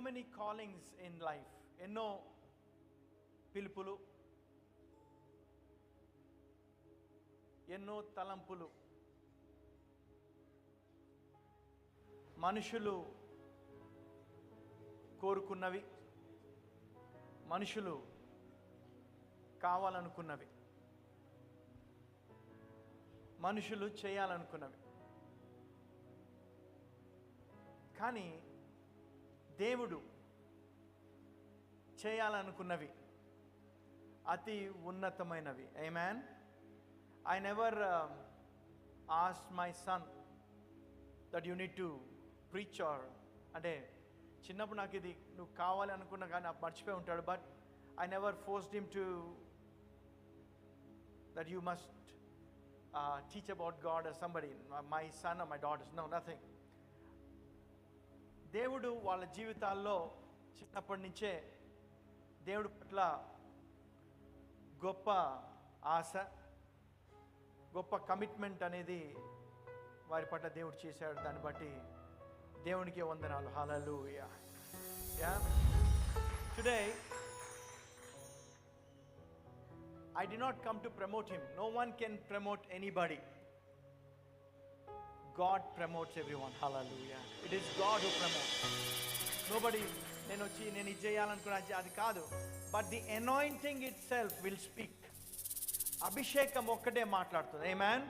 many callings in life. ఎన్నో పిలుపులు, ఎన్నో తలంపులు, మనుషులు కోరుకున్నవి, మనుషులు కావాలనుకున్నవి, మనుషులు చేయాలనుకున్నవి. కానీ దేవుడు చేయాలనుకున్నవి అతి ఉన్నతమైనవి. ఆమేన్. I never asked my son that you need to preach or అంటే చిన్నప్పుడు నాకు ఇది నువ్వు కావాలి అనుకున్నా కానీ నాకు మర్చిపోయి ఉంటాడు. But I never forced him to that you must teach about God or somebody, my son or my daughters. No, nothing. దేవుడు వాళ్ళ జీవితాల్లో చిన్నప్పటి నుంచే దేవుడి పట్ల గొప్ప ఆశ, గొప్ప కమిట్మెంట్ అనేది వారి పట్ల దేవుడు చేశాడు. దాన్ని బట్టి దేవునికి వందనాలు. హల్లెలూయా. Today I did not come to promote him. No one can promote anybody. God promotes everyone. Hallelujah. It is God who promotes. Nobody నేను వచ్చి నేను ఇది చేయాలనుకున్నా అది కాదు. But the anointing itself will speak. అభిషేకం ఒక్కటే మాట్లాడుతుంది. ఆమేన్.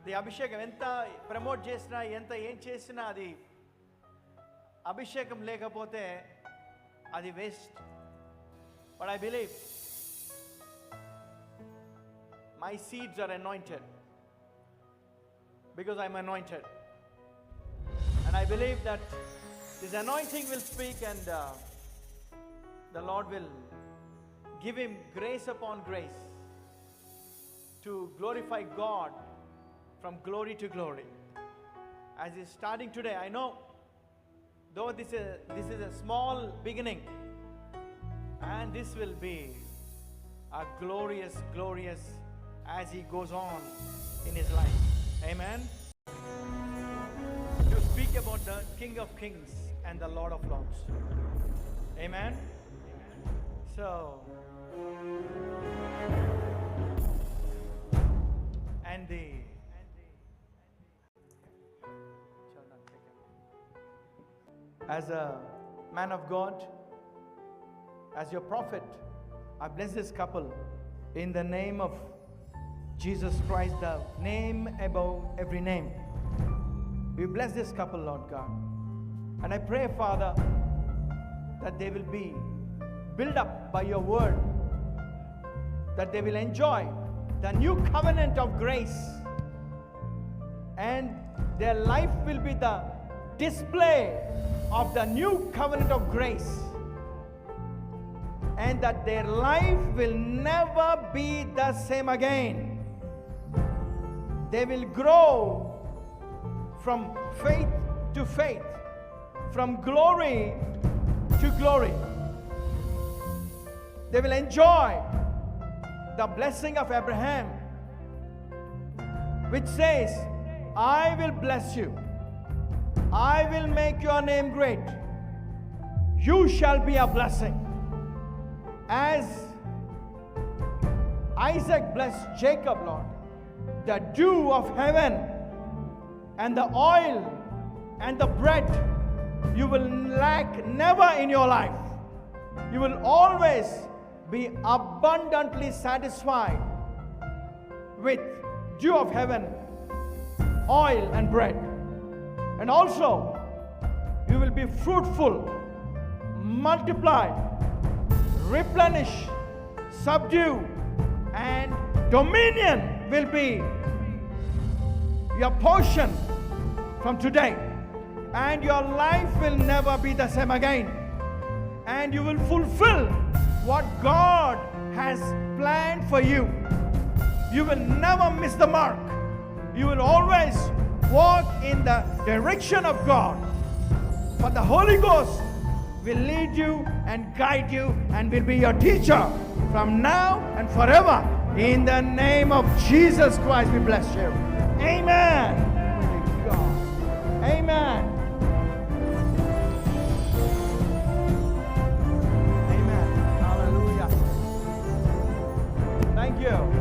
ది అభిషేకం ఎంత ప్రమోట్ చేసినా ఎంత ఏం చేసినా అది అభిషేకం లేకపోతే అది waste. But I believe my seeds are anointed because I'm anointed, and I believe that this anointing will speak, and the Lord will give him grace upon grace to glorify God from glory to glory. As he's starting today, I know though this is a small beginning, and this will be a glorious as he goes on in his life. Amen. To speak about the King of Kings and the Lord of Lords. Amen. So and the as a man of God, as your prophet, I bless this couple in the name of Jesus Christ, the name above every name. We bless this couple, Lord God. And I pray, Father, that they will be built up by your word, that they will enjoy the new covenant of grace, and their life will be the display of the new covenant of grace, and that their life will never be the same again. They will grow from faith to faith, from glory to glory. They will enjoy the blessing of Abraham, which says, I will bless you, I will make your name great, you shall be a blessing. As Isaac blessed Jacob, Lord, the dew of heaven and the oil and the bread, you will lack never in your life. You will always be abundantly satisfied with dew of heaven, oil and bread. And also you will be fruitful, multiply, replenish, subdue, and dominion will be your portion from today, and your life will never be the same again, and you will fulfill what God has planned for you. You will never miss the mark. You will always walk in the direction of God, for the Holy Ghost will lead you and guide you and will be your teacher from now and forever. In the name of Jesus Christ, we bless you. Amen. Amen. you.